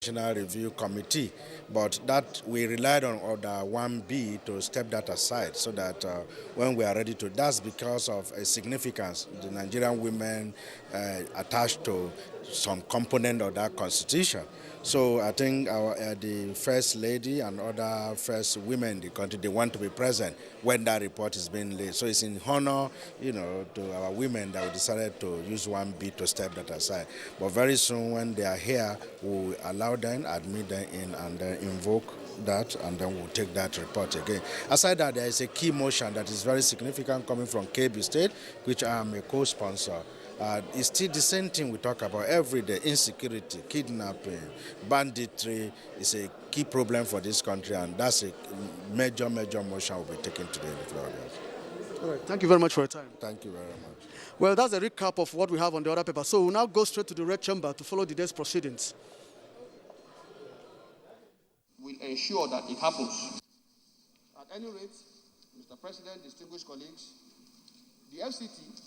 National Review Committee, but that we relied on Order 1B to step that aside so that when we are ready to, that's because of a significance. The Nigerian women attached to some component of that constitution. So I think the First Lady and other first women in the country, they want to be present when that report is being laid. So it's in honor, to our women that we decided to use 1B to step that aside. But very soon when they are here, we'll allow them, admit them in, and then invoke that, and then we'll take that report again. Aside that, there is a key motion that is very significant coming from KB State, which I am a co-sponsor. It's still the same thing we talk about every day: insecurity, kidnapping, banditry is a key problem for this country, and that's a major motion we'll be taking today in the floor. All right, thank you very much for your time. Thank you very much. Well, that's a recap of what we have on the other paper. So we'll now go straight to the Red Chamber to follow the day's proceedings. We'll ensure that it happens. At any rate, Mr. President, distinguished colleagues, the FCT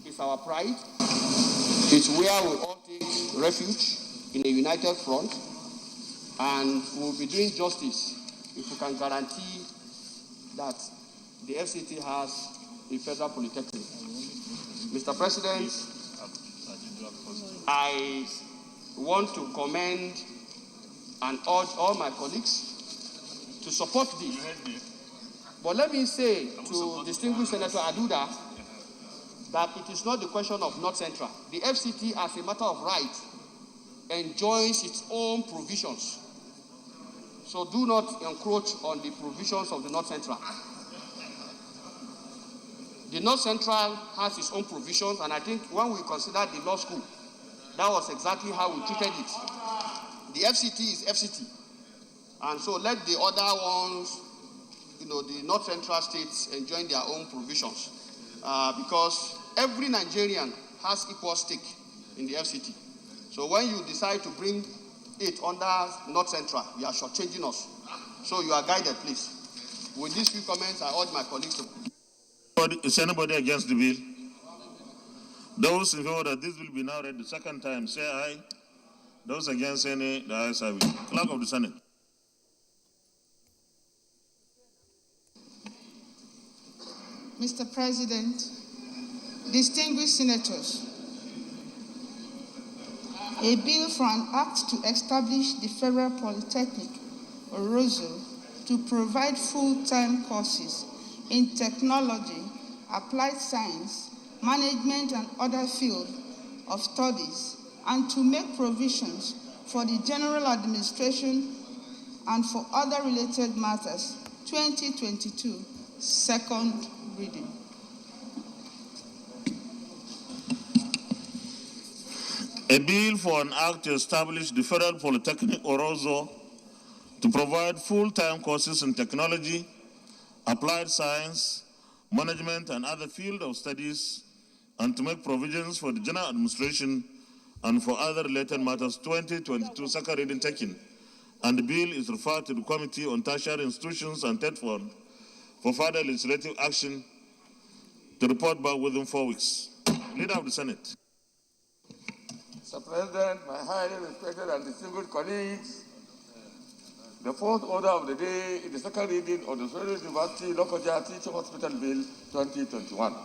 is our pride. It's where we all take refuge in a united front, and we'll be doing justice if we can guarantee that the FCT has a federal polytechnic. Mr. President, I want to commend and urge all my colleagues to support this. But let me say to distinguished Senator Aduda that it is not the question of North Central. The FCT, as a matter of right, enjoys its own provisions. So do not encroach on the provisions of the North Central. The North Central has its own provisions, and I think when we considered the law school, that was exactly how we treated it. The FCT is FCT. And so let the other ones, the North Central states enjoying their own provisions. Because every Nigerian has equal stake in the FCT. So when you decide to bring it under North Central, you are shortchanging us. So you are guided, please. With these few comments, I urge my colleagues to... Is anybody against the bill? Those in favor that this will be now read the second time, say aye. Those against any, the ayes have it. Clerk of the Senate. Mr. President, distinguished senators, a bill for an act to establish the Federal Polytechnic, or ROSO, to provide full-time courses in technology, applied science, management, and other fields of studies, and to make provisions for the general administration and for other related matters, 2022, second reading. A bill for an act to establish the Federal Polytechnic, or ROSO, to provide full-time courses in technology, applied science, management, and other fields of studies, and to make provisions for the general administration and for other related matters, 2022, second reading taken. And the bill is referred to the Committee on Tertiary Institutions and TEDFORD for further legislative action to report back within 4 weeks. Leader of the Senate. Mr. President, my highly respected and distinguished colleagues, the fourth order of the day is the second reading of the Federal University Lokoja Teaching Hospital Bill 2021.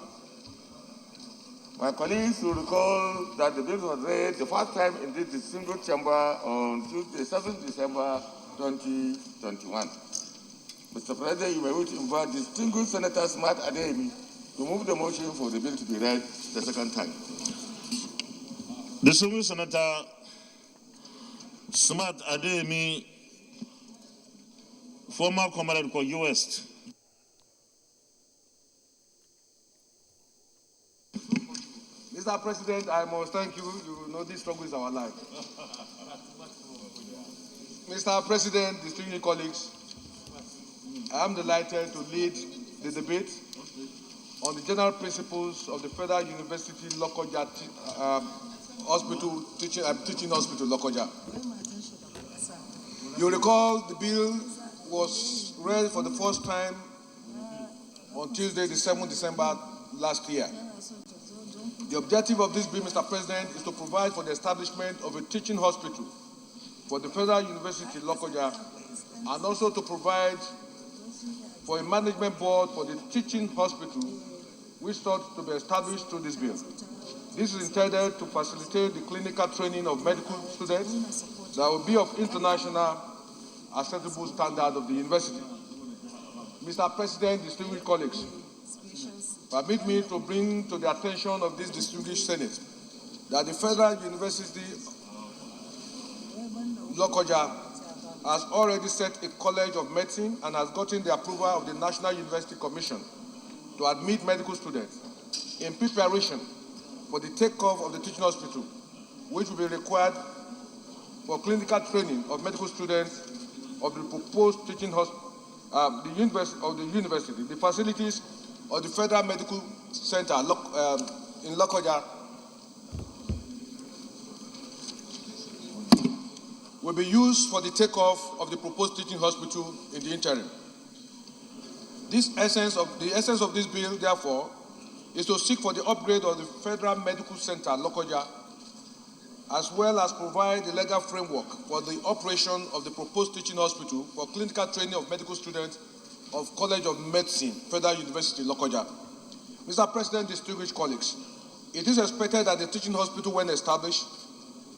My colleagues will recall that the bill was read the first time in this distinguished chamber on Tuesday, 7th December 2021. Mr. President, you may wish to invite distinguished Senator Smart Ademi to move the motion for the bill to be read the second time. Distinguished Senator Smart Ademi, former Comrade for U.S. Mr. President, I must thank you. You know this struggle is our life. Mr. President, distinguished colleagues, I am delighted to lead the debate on the general principles of the Federal University Lokoja Hospital, teaching hospital Lokoja. You recall the bill was read for the first time on Tuesday, the 7th December last year. The objective of this bill, Mr. President, is to provide for the establishment of a teaching hospital for the Federal University Lokoja, and also to provide for a management board for the teaching hospital, which sought to be established through this bill. This is intended to facilitate the clinical training of medical students that will be of international acceptable standard of the university. Mr. President, distinguished colleagues, permit me to bring to the attention of this distinguished Senate that the Federal University Lokoja has already set a college of medicine and has gotten the approval of the National University Commission to admit medical students in preparation for the takeoff of the teaching hospital, which will be required for clinical training of medical students of the proposed teaching hospital, the university. The facilities of the Federal Medical Center in Lokoja will be used for the takeoff of the proposed teaching hospital in the interim. The essence of this bill, therefore, is to seek for the upgrade of the Federal Medical Center, Lokoja, as well as provide the legal framework for the operation of the proposed teaching hospital for clinical training of medical students of College of Medicine, Federal University, Lokoja. Mr. President, distinguished colleagues, it is expected that the teaching hospital, when established,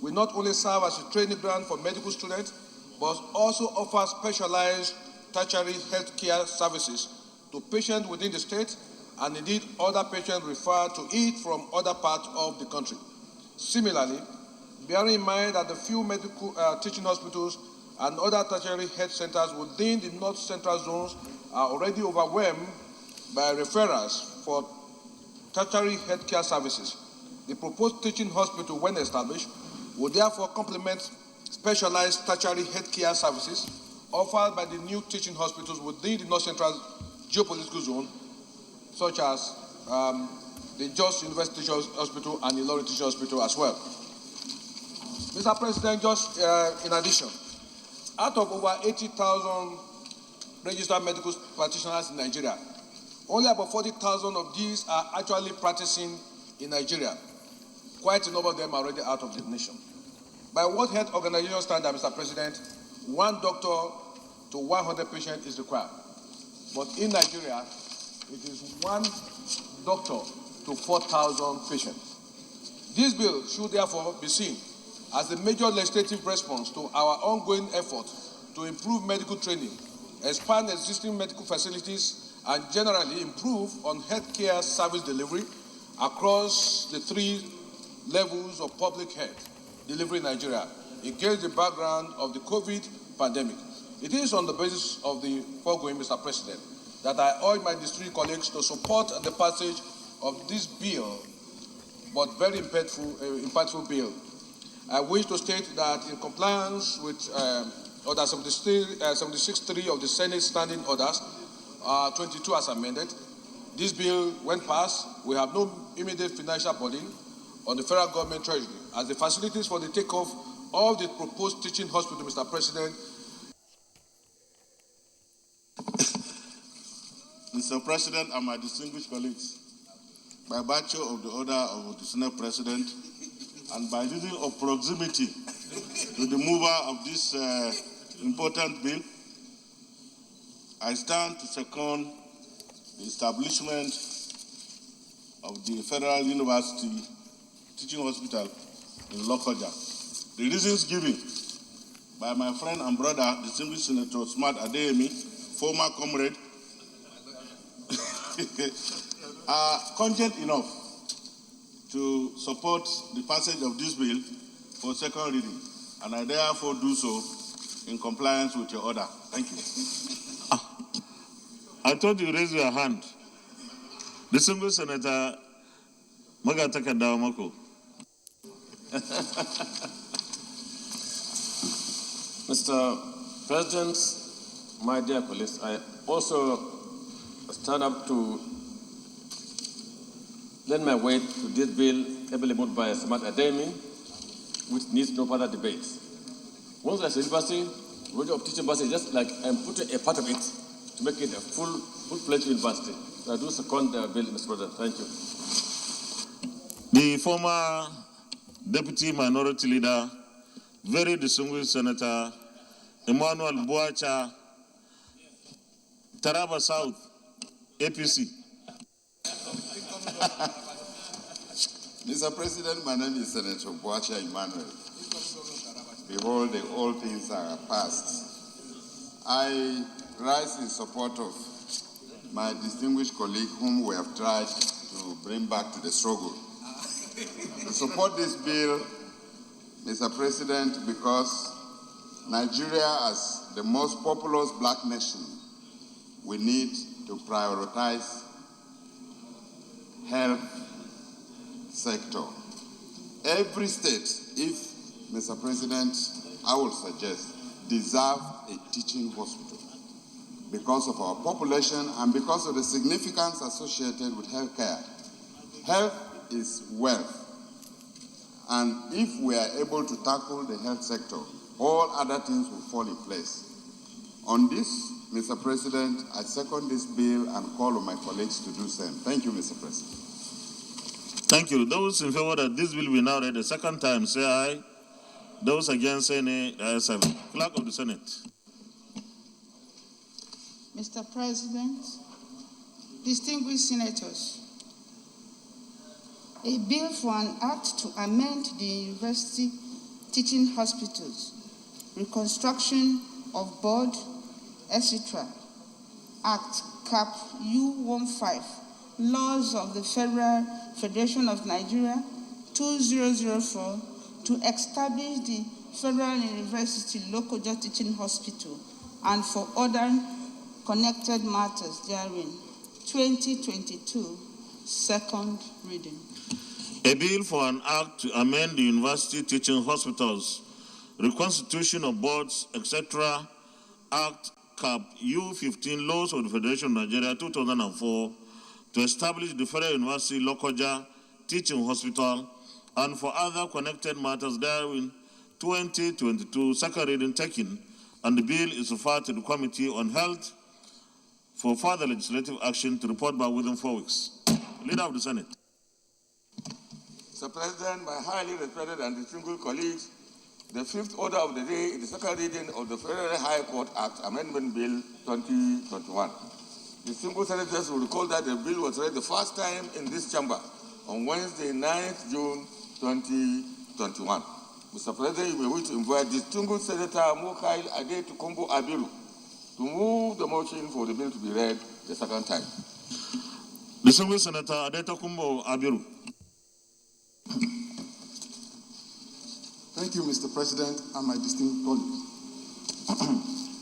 will not only serve as a training ground for medical students, but also offer specialized tertiary health care services to patients within the state and indeed other patients referred to it from other parts of the country. Similarly, bearing in mind that the few medical teaching hospitals and other tertiary health centers within the North Central zones are already overwhelmed by referrals for tertiary health care services, the proposed teaching hospital, when established, will therefore complement specialized tertiary health care services offered by the new teaching hospitals within the North Central geopolitical zone, such as the Jos University Teaching Hospital and the Ilorin Teaching Hospital as well. Mr. President, just in addition, out of over 80,000 registered medical practitioners in Nigeria, only about 40,000 of these are actually practicing in Nigeria. Quite a number of them are already out of the nation. By World Health Organization standard, Mr. President, 1 doctor to 100 patients is required. But in Nigeria, it is 1 doctor to 4,000 patients. This bill should therefore be seen as a major legislative response to our ongoing effort to improve medical training, expand existing medical facilities, and generally improve on healthcare service delivery across the 3 levels of public health delivery in Nigeria against the background of the COVID pandemic. It is on the basis of the foregoing, Mr. President, that I urge my district colleagues to support the passage of this bill, but very impactful bill. I wish to state that in compliance with Order 76.3 of the Senate Standing Orders, 22 as amended, this bill, when passed, will have no immediate financial burden on the federal government treasury, as the facilities for the takeoff of the proposed teaching hospital, Mr. President. Mr. President and my distinguished colleagues, by virtue of the order of the Senate President and by reason of proximity to the mover of this important bill, I stand to second the establishment of the Federal University Teaching Hospital in Lokoja. The reasons given by my friend and brother, distinguished Senator Smart Adeyemi, former comrade, are cogent enough to support the passage of this bill for second reading, and I therefore do so in compliance with your order. Thank you. I thought you raised your hand. Distinguished Senator Magataka Dawamako. Mr. President, my dear colleagues, I also stand up to lend my weight to this bill, ably moved by Smart Adeyemi, which needs no further debate. Once there's a university, Roger of Teaching University, just like I'm putting a part of it to make it a full-fledged university. So I do second the bill, Mr. President. Thank you. The former Deputy Minority Leader, very distinguished Senator Emmanuel Buacha, Taraba South, APC. Mr. President, my name is Senator Buacha Emmanuel. Behold, the old things are past. I rise in support of my distinguished colleague whom we have tried to bring back to the struggle. To support this bill, Mr. President, because Nigeria, as the most populous black nation, we need to prioritize health sector. Every state, if, Mr. President, I would suggest, deserve a teaching hospital because of our population and because of the significance associated with health care. Health is wealth. And if we are able to tackle the health sector, all other things will fall in place. On this, Mr. President, I second this bill and call on my colleagues to do the same. Thank you, Mr. President. Thank you. Those in favor that this bill be now read a second time, say aye. Those against, say nay. The ayes have it. Clerk of the Senate. Mr. President, distinguished senators, a bill for an act to amend the university teaching hospitals, reconstruction of board, etc. Act Cap U15, Laws of the Federal Federation of Nigeria 2004 to establish the Federal University Lokoja Teaching Hospital and for other connected matters therein, 2022, second reading. A bill for an act to amend the university teaching hospitals, reconstitution of boards, etc. Act Cap U15, Laws of the Federation of Nigeria 2004 to establish the Federal University Lokoja Teaching Hospital and for other connected matters therein, 2022, second reading taken, and the bill is referred to the Committee on Health for further legislative action to report back within 4 weeks. Leader of the Senate. Mr. President, my highly respected and distinguished colleagues, the fifth order of the day is the second reading of the Federal High Court Act Amendment Bill 2021. Distinguished senators will recall that the bill was read the first time in this chamber on Wednesday, 9th June 2021. Mr. President, you may wish to invite distinguished Senator Mokail Adetukombo Abiru to move the motion for the bill to be read the second time. Distinguished Senator Adetukombo Abiru. Thank you, Mr. President, and my distinguished colleagues.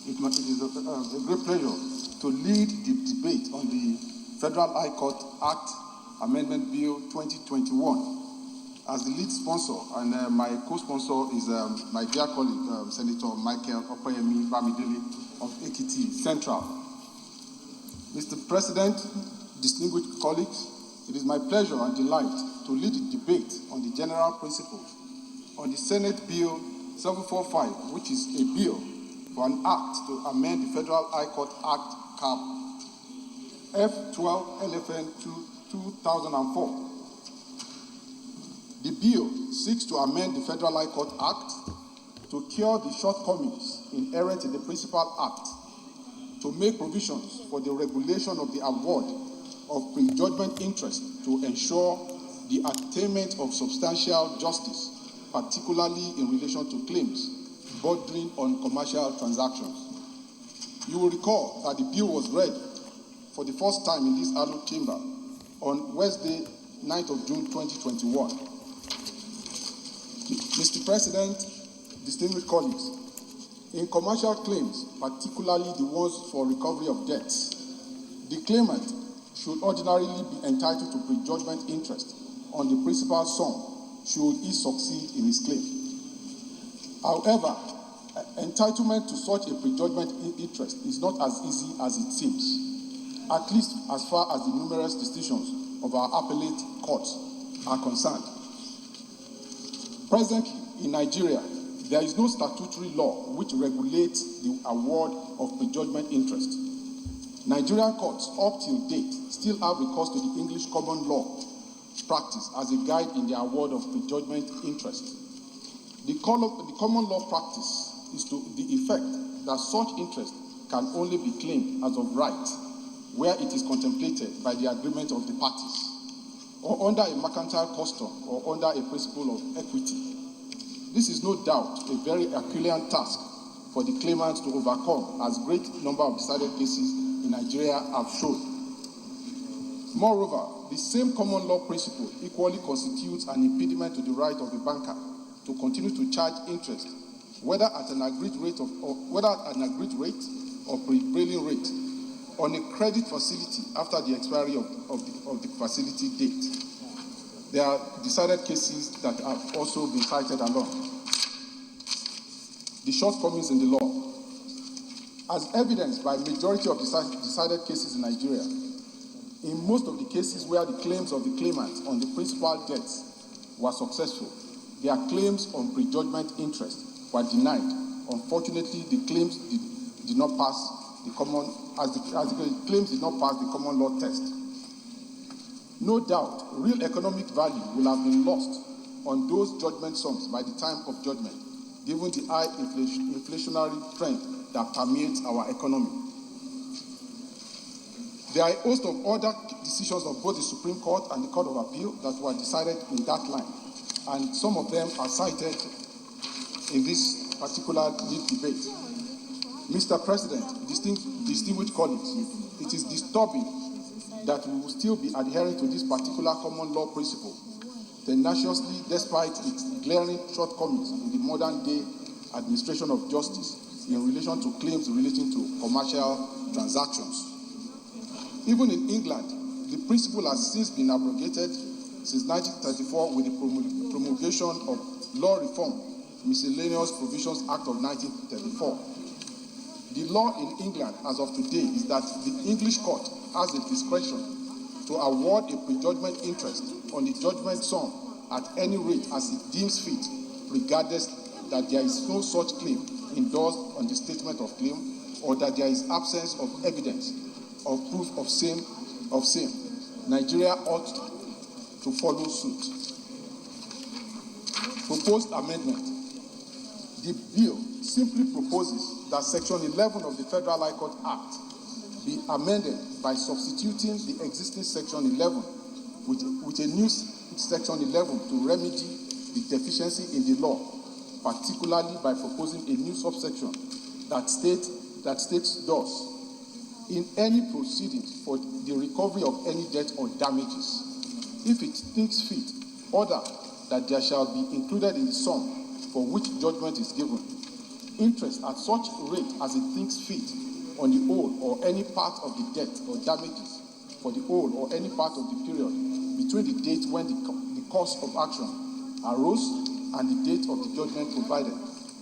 It is a great pleasure to lead the debate on the Federal High Court Act Amendment Bill 2021. As the lead sponsor, and my co-sponsor is my dear colleague, Senator Michael Opeyemi Bamidele of Ekiti Central. Mr. President, distinguished colleagues, it is my pleasure and delight to lead the debate on the general principles on the Senate Bill 745, which is a bill for an act to amend the Federal High Court Act Cap F12 LFN 2004. The bill seeks to amend the Federal High Court Act to cure the shortcomings inherent in the Principal Act, to make provisions for the regulation of the award of prejudgment interest to ensure the attainment of substantial justice, particularly in relation to claims bordering on commercial transactions. You will recall that the bill was read for the first time in this hallowed chamber on Wednesday, 9th of June 2021. Mr. President, distinguished colleagues, in commercial claims, particularly the ones for recovery of debts, the claimant should ordinarily be entitled to prejudgment interest on the principal sum should he succeed in his claim. However, entitlement to such a prejudgment interest is not as easy as it seems, at least as far as the numerous decisions of our appellate courts are concerned. Presently, in Nigeria, there is no statutory law which regulates the award of prejudgment interest. Nigerian courts, up till date, still have recourse to the English common law practice as a guide in the award of prejudgment interest. The common law practice is to the effect that such interest can only be claimed as of right where it is contemplated by the agreement of the parties, or under a mercantile custom, or under a principle of equity. This is no doubt a very Herculean task for the claimants to overcome, as great number of decided cases in Nigeria have shown. Moreover, the same common law principle equally constitutes an impediment to the right of a banker to continue to charge interest, whether at an agreed rate or prevailing rate, on a credit facility after the expiry of the facility date. There are decided cases that have also been cited along. The shortcomings in the law. As evidenced by majority of decided cases in Nigeria, in most of the cases where the claims of the claimants on the principal debts were successful, their claims on prejudgment interest were denied. Unfortunately, the claims did not pass the common law test. No doubt, real economic value will have been lost on those judgment sums by the time of judgment, given the high inflationary trend that permeates our economy. There are a host of other decisions of both the Supreme Court and the Court of Appeal that were decided in that line, and some of them are cited in this particular debate. Mr. President, distinguished colleagues, it is disturbing that we will still be adhering to this particular common law principle tenaciously despite its glaring shortcomings in the modern day administration of justice in relation to claims relating to commercial transactions. Even in England, the principle has since been abrogated since 1934 with the promulgation of Law Reform Miscellaneous Provisions Act of 1934. The law in England as of today is that the English court has the discretion to award a prejudgment interest on the judgment sum at any rate as it deems fit, regardless that there is no such claim endorsed on the statement of claim or that there is absence of evidence of proof of same. Nigeria ought to follow suit. Proposed amendment. The bill simply proposes that Section 11 of the Federal High Court Act be amended by substituting the existing Section 11 with a new Section 11 to remedy the deficiency in the law, particularly by proposing a new subsection that states thus: in any proceedings for the recovery of any debt or damages, if it thinks fit, order that there shall be included in the sum for which judgment is given interest at such rate as it thinks fit on the whole or any part of the debt or damages for the whole or any part of the period between the date when the cause of action arose and the date of the judgment, provided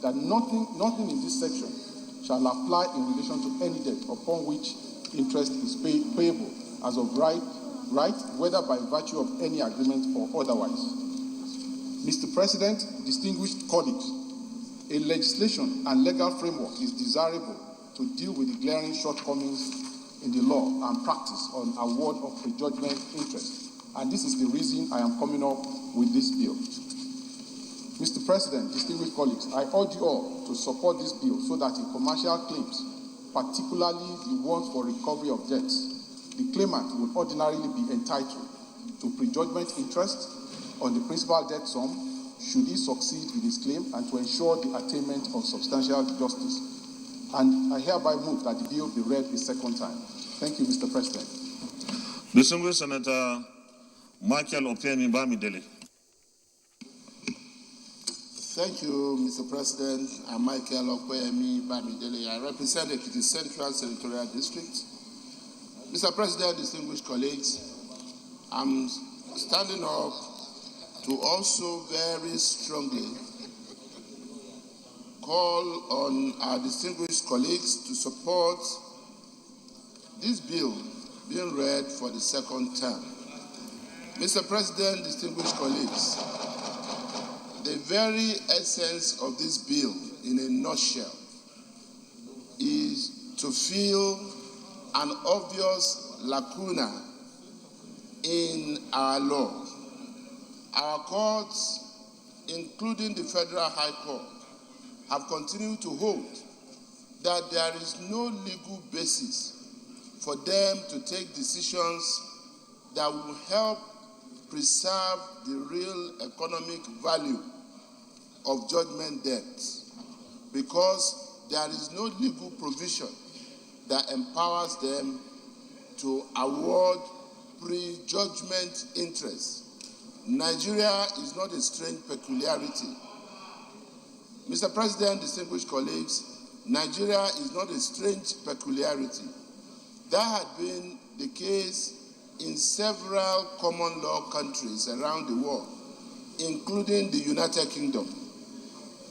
that nothing in this section shall apply in relation to any debt upon which interest is payable as of right, whether by virtue of any agreement or otherwise. Mr. President, distinguished colleagues, a legislation and legal framework is desirable to deal with the glaring shortcomings in the law and practice on award of prejudgment interest, and this is the reason I am coming up with this bill. Mr. President, distinguished colleagues, I urge you all to support this bill so that in commercial claims, particularly the ones for recovery of debts, the claimant will ordinarily be entitled to prejudgment interest on the principal debt sum should he succeed in his claim, and to ensure the attainment of substantial justice. And I hereby move that the bill be read a second time. Thank you, Mr. President. Distinguished Senator Michael Opiemi Bamidele. Thank you, Mr. President. I'm Michael Opiemi Bamidele. I represent the Central Senatorial District. Mr. President, distinguished colleagues, I'm standing up to also very strongly call on our distinguished colleagues to support this bill being read for the second term. Mr. President, distinguished colleagues, the very essence of this bill, in a nutshell, is to fill an obvious lacuna in our law. Our courts including the Federal High Court, have continued to hold that there is no legal basis for them to take decisions that will help preserve the real economic value of judgment debts, because there is no legal provision that empowers them to award pre-judgment interest. Nigeria is not a strange peculiarity. Mr. President, distinguished colleagues, Nigeria is not a strange peculiarity. That had been the case in several common law countries around the world, including the United Kingdom.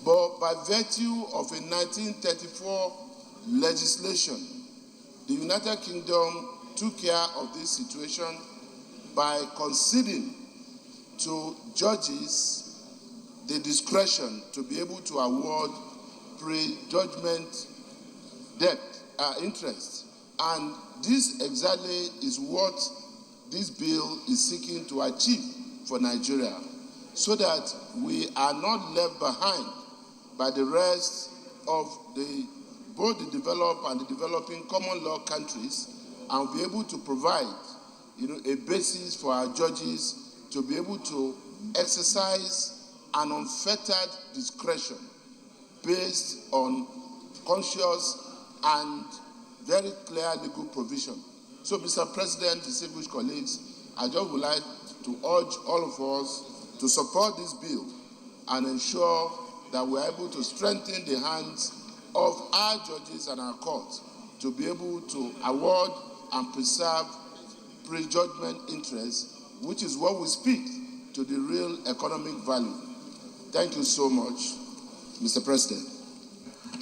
But by virtue of a 1934 legislation, the United Kingdom took care of this situation by conceding to judges the discretion to be able to award pre-judgment debt interest. And this exactly is what this bill is seeking to achieve for Nigeria, so that we are not left behind by the rest of both the developed and the developing common law countries, and be able to provide a basis for our judges to be able to exercise an unfettered discretion based on conscious and very clear legal provision. So, Mr. President, distinguished colleagues, I just would like to urge all of us to support this bill and ensure that we are able to strengthen the hands of our judges and our courts to be able to award and preserve pre-judgment interest, which is what we speak to the real economic value. Thank you so much, Mr. President.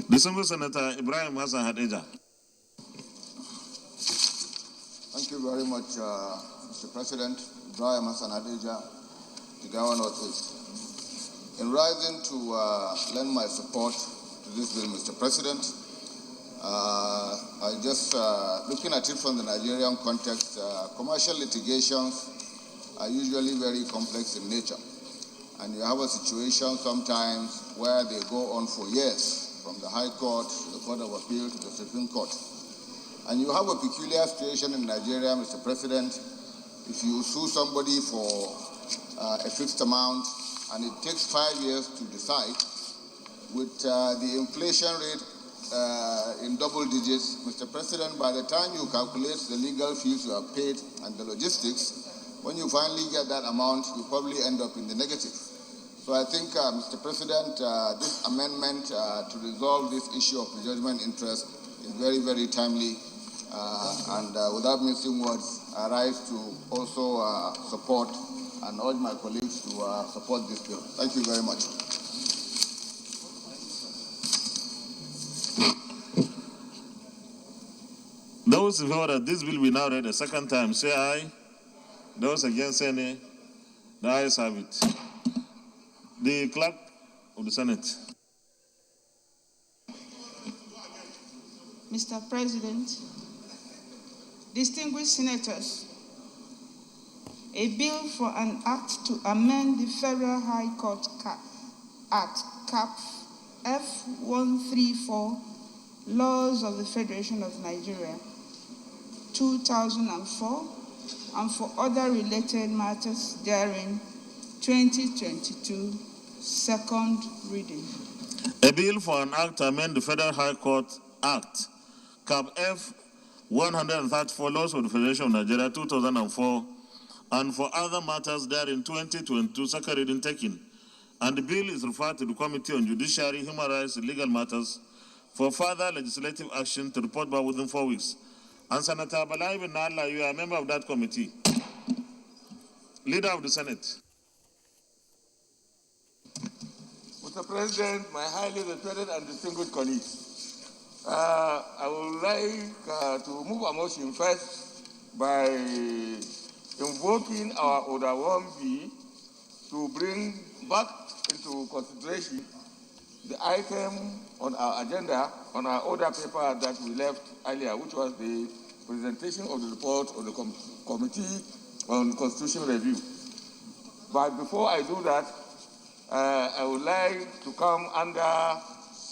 Distinguished Senator Ibrahim Hassan Hadija. Thank you very much, Mr. President. Ibrahim Hassan Hadija, Jigawa Northeast. In rising to lend my support to this bill, Mr. President, I just, looking at it from the Nigerian context, commercial litigations are usually very complex in nature. And you have a situation sometimes where they go on for years, from the High Court to the Court of Appeal to the Supreme Court. And you have a peculiar situation in Nigeria, Mr. President. If you sue somebody for a fixed amount and it takes 5 years to decide, with the inflation rate in double digits, Mr. President, by the time you calculate the legal fees you have paid and the logistics, when you finally get that amount, you probably end up in the negative. So I think, Mr. President, this amendment to resolve this issue of prejudgment interest is very, very timely. And without missing words, I rise to also support and urge my colleagues to support this bill. Thank you very much. Those in favor that this bill be now read a second time, say aye. Those against, say nay. The ayes have it. The clerk of the Senate. Mr. President, distinguished senators, a bill for an act to amend the Federal High Court Act, CAP F134, Laws of the Federation of Nigeria, 2004, and for other related matters therein, 2022, second reading. A bill for an act to amend the Federal High Court Act, CAP F134, Laws of the Federation of Nigeria, 2004, and for other matters therein, 2022, second reading taken. And the bill is referred to the Committee on Judiciary, Human Rights, and Legal Matters for further legislative action to report back within 4 weeks. And Senator Bala Ibn Nala, you are a member of that committee. Leader of the Senate. Mr. President, my highly respected and distinguished colleagues, I would like to move a motion first by invoking our Order 1B to bring back into consideration the item on our agenda, on our order paper that we left earlier, which was the presentation of the report of the Committee on Constitutional Review. But before I do that, I would like to come under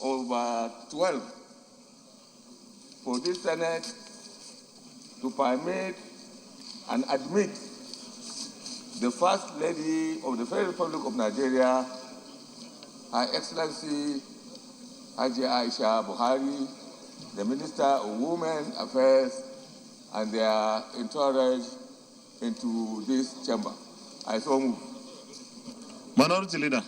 over 12 for this Senate to permit and admit the First Lady of the Federal Republic of Nigeria, Her Excellency Haji Aisha Buhari, the Minister of Women Affairs, and their entourage into this chamber. I so move. Minority Leader.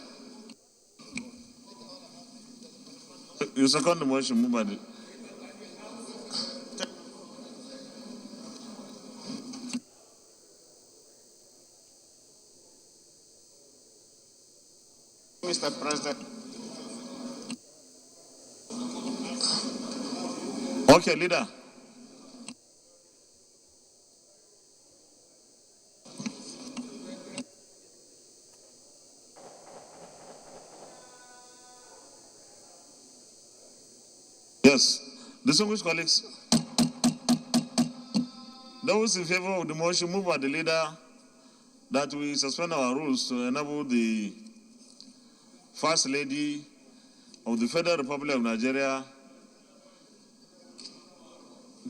You second the motion, move by the... Mr. President. Okay, Leader. Yes. Distinguished colleagues, those in favor of the motion, move by the Leader that we suspend our rules to enable the First Lady of the Federal Republic of Nigeria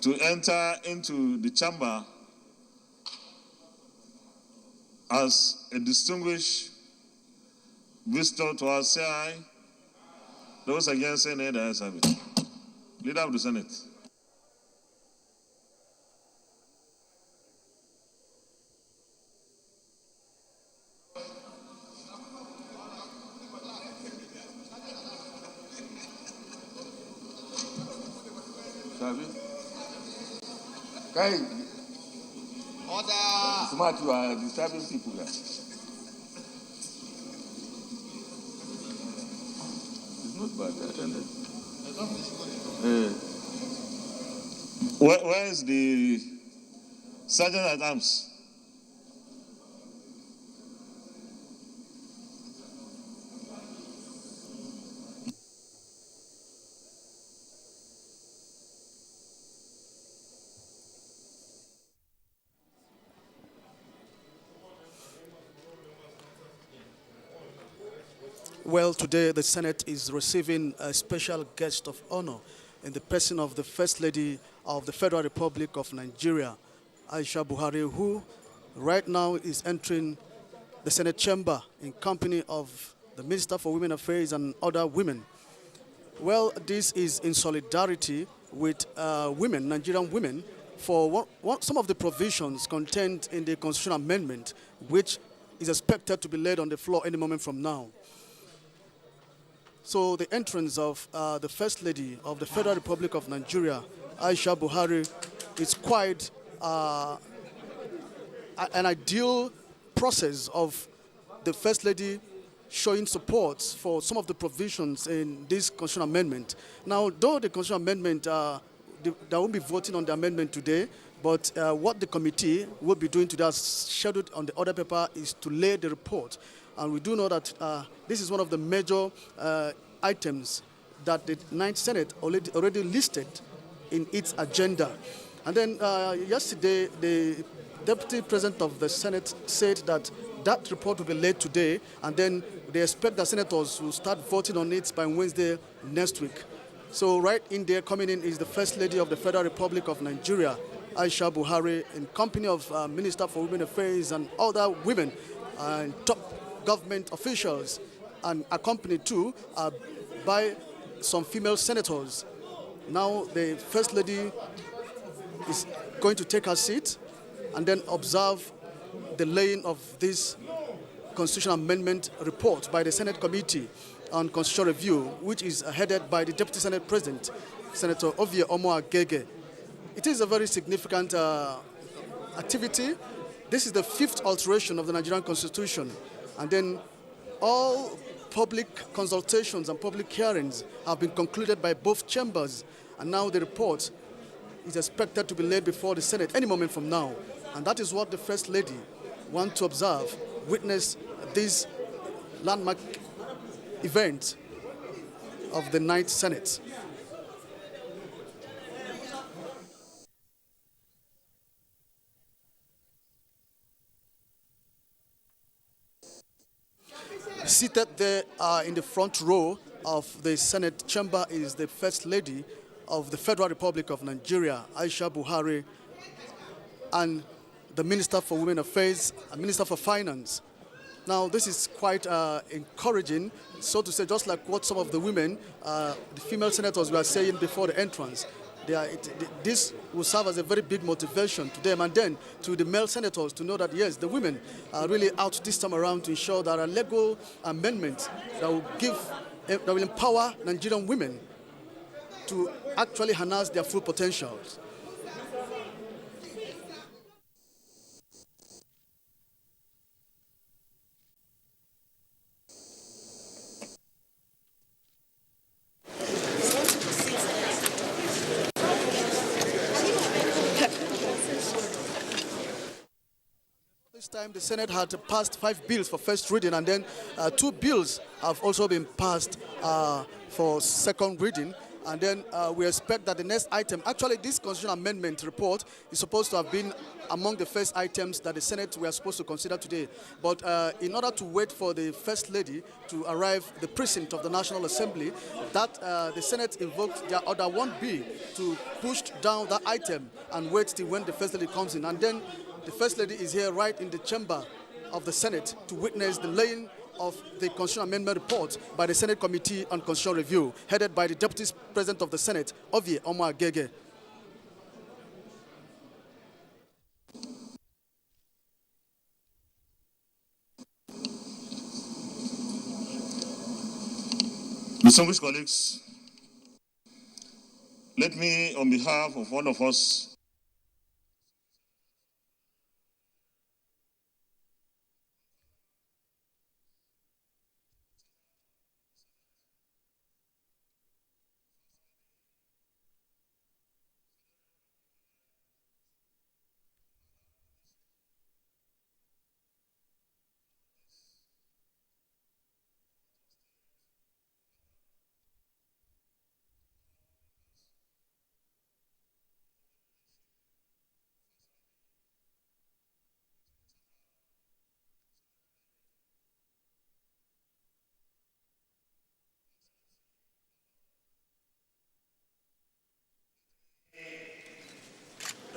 to enter into the chamber as a distinguished visitor to our say aye. Those against say nay, the ayes have it. Leader of the Senate. Hey, order. Smart, you are disturbing people here. It's not bad, attendant. Where is the Sergeant at Arms? Well, today the Senate is receiving a special guest of honor in the person of the First Lady of the Federal Republic of Nigeria, Aisha Buhari, who right now is entering the Senate chamber in company of the Minister for Women Affairs and other women. Well, this is in solidarity with women, Nigerian women, for some of the provisions contained in the constitutional amendment, which is expected to be laid on the floor any moment from now. So the entrance of the First Lady of the Federal Republic of Nigeria, Aisha Buhari, is quite an ideal process of the First Lady showing support for some of the provisions in this constitutional amendment. Now, though the constitutional amendment, they won't be voting on the amendment today, but what the committee will be doing today, as scheduled on the order paper, is to lay the report. And we do know that this is one of the major items that the Ninth Senate already listed in its agenda. And then yesterday, the Deputy President of the Senate said that that report will be laid today, and then they expect the senators will start voting on it by Wednesday next week. So right in there coming in is the First Lady of the Federal Republic of Nigeria, Aisha Buhari, in company of Minister for Women Affairs and other women and top government officials, and accompanied too by some female senators. Now the First Lady is going to take her seat and then observe the laying of this constitutional amendment report by the Senate Committee on Constitutional Review, which is headed by the Deputy Senate President, Senator Ovie Omo-Agege. It is a very significant activity. This is the 5th alteration of the Nigerian Constitution. And then all public consultations and public hearings have been concluded by both chambers. And now the report is expected to be laid before the Senate any moment from now. And that is what the First Lady wants to observe, witness this landmark event of the Ninth Senate. Seated there in the front row of the Senate chamber is the First Lady of the Federal Republic of Nigeria, Aisha Buhari, and the Minister for Women Affairs and Minister for Finance. Now, this is quite encouraging, so to say, just like what some of the women, the female senators were saying before the entrance. This will serve as a very big motivation to them, and then to the male senators to know that, yes, the women are really out this time around to ensure that a legal amendment that will empower Nigerian women to actually harness their full potentials. This time the Senate had passed 5 bills for first reading, and then 2 bills have also been passed for second reading. And then we expect that the next item, actually this constitutional amendment report is supposed to have been among the first items that the Senate were supposed to consider today. But in order to wait for the First Lady to arrive at the precinct of the National Assembly, that the Senate invoked their Order 1B to push down that item and wait till when the First Lady comes in. And then the First Lady is here right in the chamber of the Senate to witness the laying of the Constitutional Amendment report by the Senate Committee on Constitutional Review, headed by the Deputy President of the Senate, Ovie Omar Gege. Distinguished colleagues, let me, on behalf of all of us,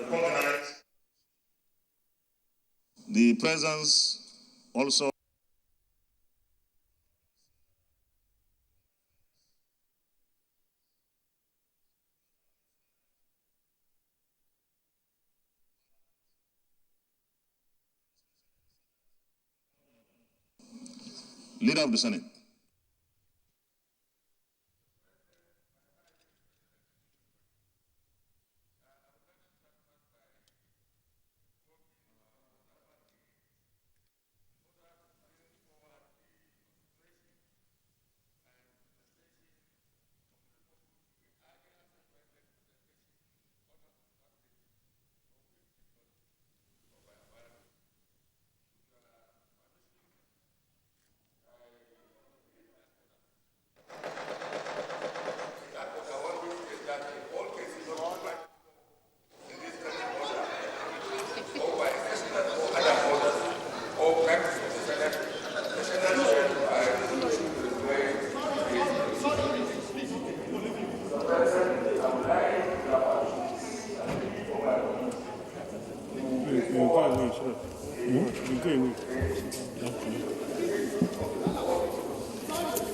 recognize the presence also Leader of the Senate.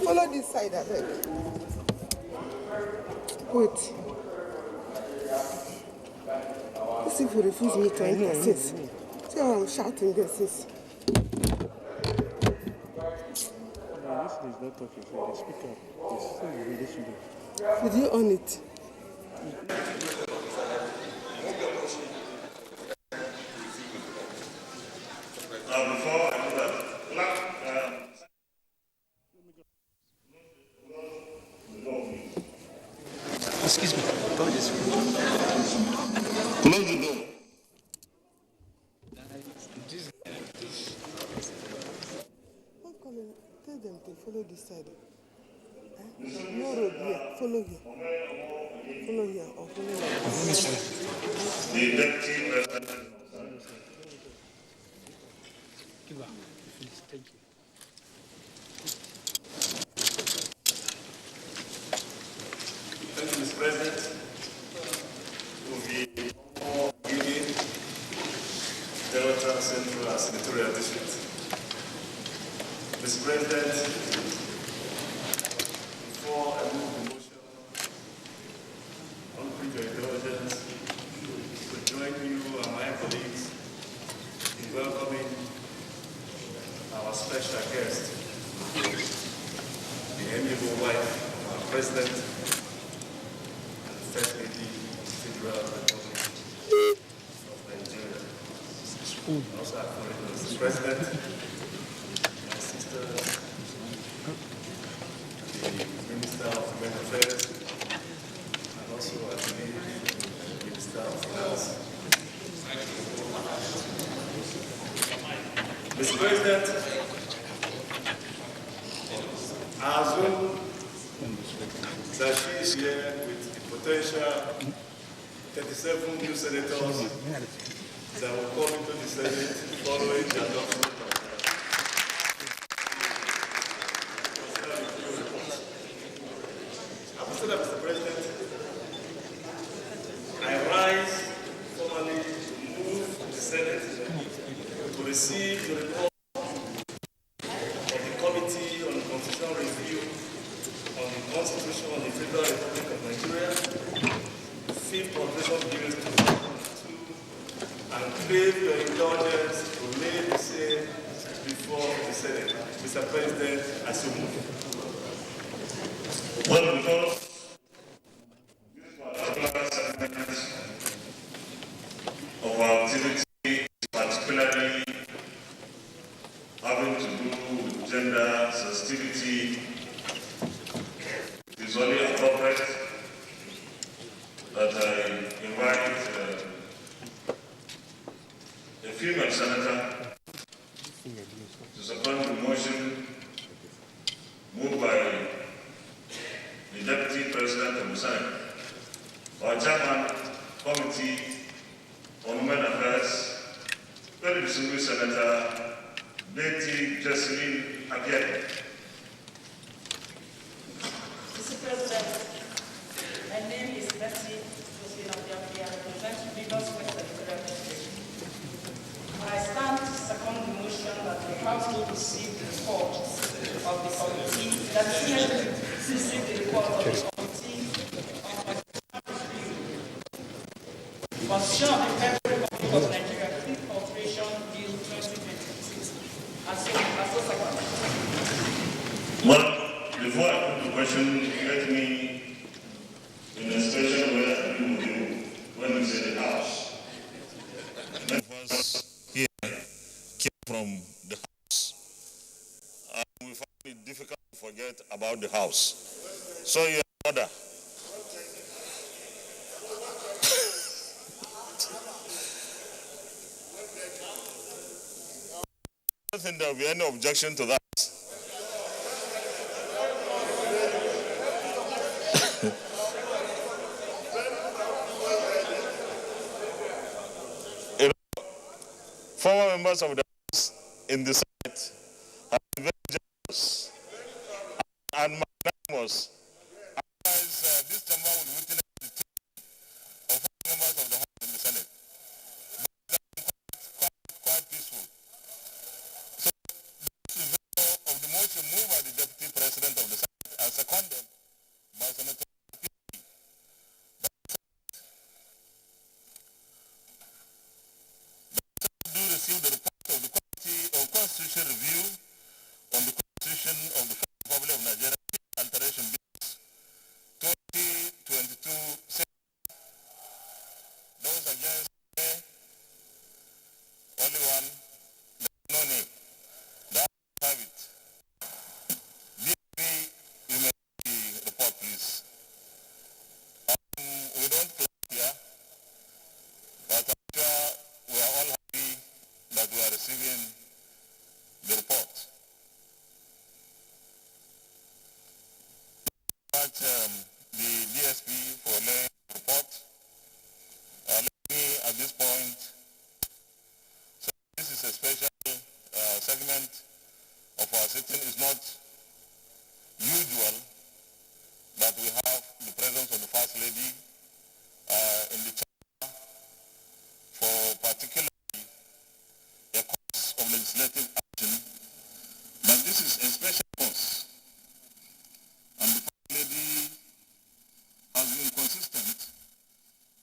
Follow this side, I beg. Wait. Let's see if you refuse me to enter since. See how I'm shouting there since. This is not talking, so the speaker is so really shouldn't. Did you on it? Before I do that, excuse me. Go this way. close the door. I'm coming. Tell them to follow this side. No road here. Follow here. Follow here or follow here. The Deputy President. Thank you. senatorial district. Mr. President, before I move the motion, I want to bring your indulgence to join you and my colleagues in welcoming our special guest, the amiable wife of our President and the First Lady of the Federal Republic of Nigeria. I also acknowledge Mr. President, my sister, the Minister of Women Affairs, and also I believe the Minister of Finance. Mr. President, I assume that she is here with the potential 37 new senators that will come into the Senate following the adoption of After that, Mr. President, I rise formally to move the Senate to receive the report of the Committee on Constitutional Review on the Constitution of the Federal Republic of Nigeria, 5th Progression Bill 2002, and crave your indulgence to lay the same before the Senate. Mr. President, I so move. Well, because this particular segment of our activity is particularly having to do with gender sensitivity, it is only appropriate that I invite a female senator to support the motion moved by the Deputy President of the Senate, our Chairman, Committee on Women Affairs, very distinguished Senator Betty Jesselyn Abiel. Mr. President, my name is Betty Jesselyn Abiel. I represent Lagos West Senatorial District. I stand to second the motion that the House will receive the report of the committee, that the Senate receive the report of the committee on Constitution of the Federal Republic of Nigeria, 5th Alteration Bill 2026. As so second. Well, before I put the question, let me, in a situation where I agree with you, when we say the House, many of us here came from the House, and we find it difficult to forget about the House. So you are in order. I don't think there will be any objection to that. You know, former members of the House in the Senate have been very generous and magnanimous. Otherwise, this chamber will witness the team of former members of the House in the Senate. But quite peaceful. So, this is of the motion moved by the Deputy President of the Senate and seconded by Senator P. Do receive the report of the Committee of Constitution been consistent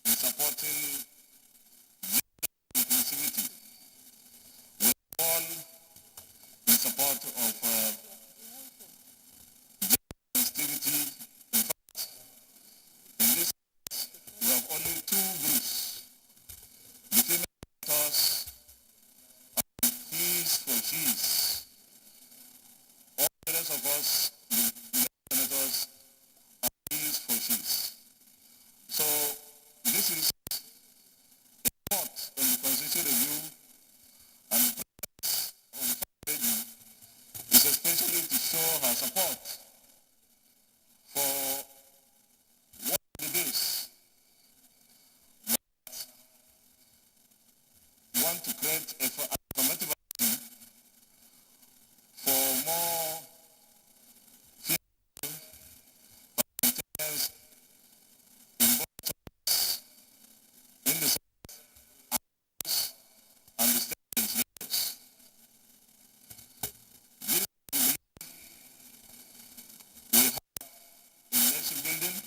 in supporting inclusivity. We're all in support of sensitivity. In fact, in this we have only two groups, the female senators and he's for she's. All the rest of us, the male senators, are he's for she's. So this is a report on the constitutional review, and the presence of the first lady is especially to show her support for one of the bills that want to create a affirmative action for more female parliamentarians in both chambers, in the House and the state legislatures. This we believe we have in nation building,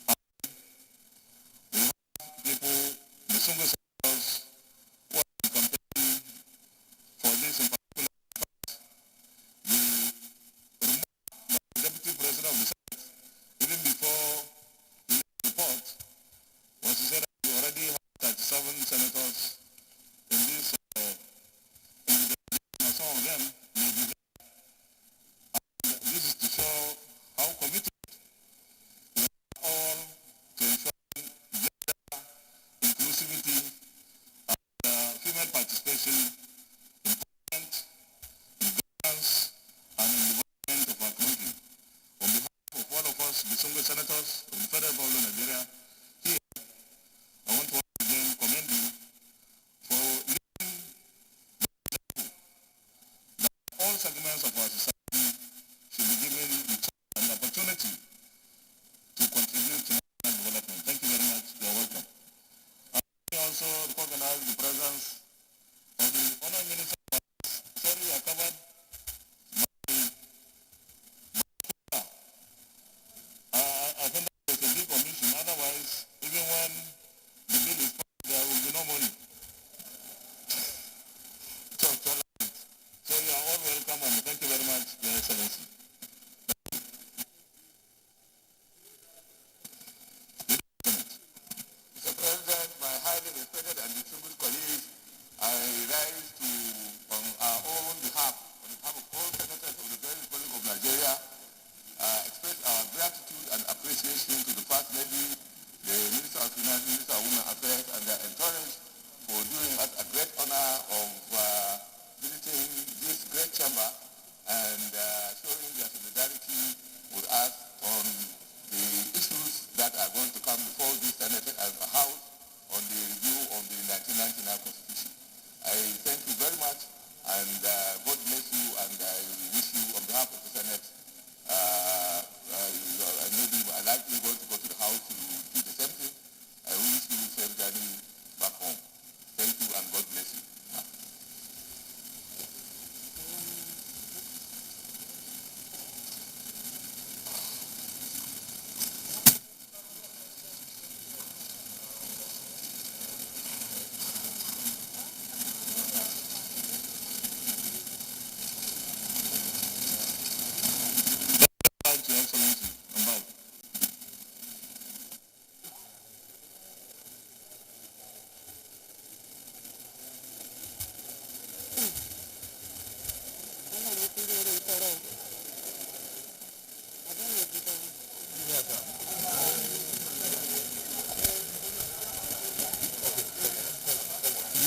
and we have people, the single senators, who have been campaigning for this in particular. The remark by the Deputy President of the Senate, even before the report, was to say that we already have 37 senators in this in the delegation, and some of them may be there. And this is to show how committed we are all to ensuring gender inclusivity and female participation in parliament, in governance, and in the development of our country. On behalf of all of us, the single senators of the Federal Republic of Nigeria, here, I want to once again commend you for leading the example that all segments of our society should be given the chance and the opportunity to contribute to national development. Thank you very much. You are welcome. And let me also recognize the presence of the Honourable Minister of Finance. Sorry, I covered I think that was a big omission. Otherwise, even when the bill is passed, there will be no money. So you are all welcome, and thank you very much, Your Excellency. Mr. President, my highly respected and distinguished colleagues, I rise to, on our own behalf, on behalf of all senators of the Federal Republic of Nigeria, express our gratitude and appreciation to the First Lady, the Minister of Finance, Minister of Women Affairs, and their entourage for doing us a great honor of visiting this great chamber and showing their solidarity with us on the issues that are going to come before this Senate House on the review of the 1999 Constitution. I thank you very much, and God bless you, and I wish you, on behalf of the Senate, maybe I'm likely going to go to the House to do the same thing. I wish you a safe journey back home. Thank you, and God bless you. Thank you, Your Excellency. Bye.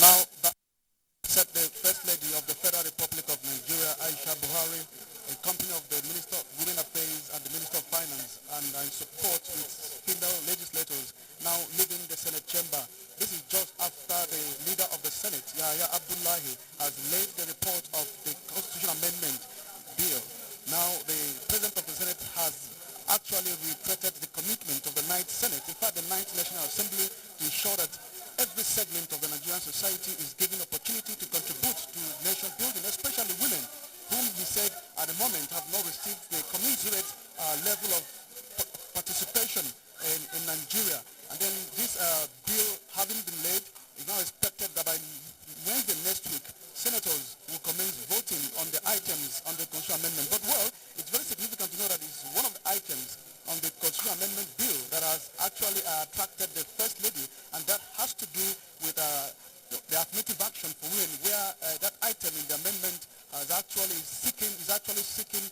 Now, that said the First Lady of the Federal Republic of Nigeria, Aisha Buhari, in company of the Minister of Women Affairs and the Minister of Finance, and in support with female legislators now leaving the Senate chamber. This is just after the leader of the Senate, Yahya Abdullahi, has laid the report of the Constitutional Amendment Bill. Now, the President of the Senate has actually reiterated the commitment of the Ninth Senate, in fact the Ninth National Assembly, to ensure that every segment of the Nigerian society is given opportunity to contribute to nation building, especially women, whom he said at the moment have not received the commensurate level of participation actually attracted the First Lady, and that has to do with the affirmative action for women, where that item in the amendment is actually seeking